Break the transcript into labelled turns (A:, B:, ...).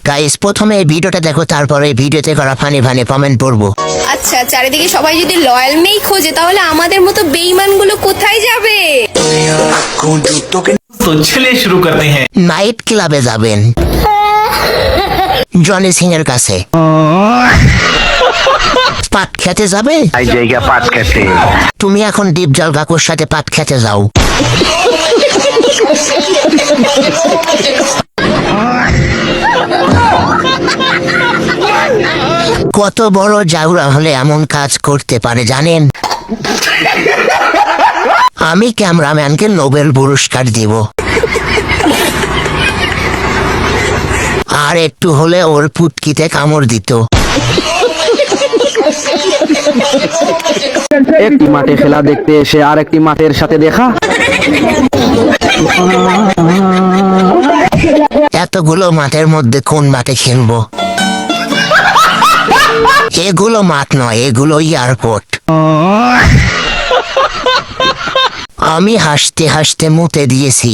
A: Guys প্রথমে এই ভিডিওটা দেখো, তারপরে এই ভিডিওতে করা ফানি ফানি কমেন্ট পড়বো।
B: আচ্ছা, চারিদিকে সবাই যদি লয়াল মেই খোঁজে তাহলে আমাদের মতো বেঈমানগুলো কোথায় যাবে?
C: तो चलिए शुरू करते हैं।
A: নাইট ক্লাবে যাবেন জনি সিং এর কাছে। পাট খেতে যাবে?
D: জায়গা পাট খেতে।
A: তুমি এখন ডিপজল কাকুর সাথে পাট খেতে যাও। কত বড় জাউরা হলে এমন কাজ করতে পারে জানেন? আমি ক্যামেরাম্যানকে নোবেল পুরস্কার দিব। আর একটু হলে ওর পুটকিতে কামড় দিত।
D: একটি মাঠে খেলা দেখতে এসে আর একটি মাঠের সাথে দেখা।
A: এতগুলো মাঠের মধ্যে কোন মাঠে খেলবো? এগুলো মাঠ নয়, এগুলো এয়ারপোর্ট। আমি হাসতে হাসতে মুতে দিয়েছি।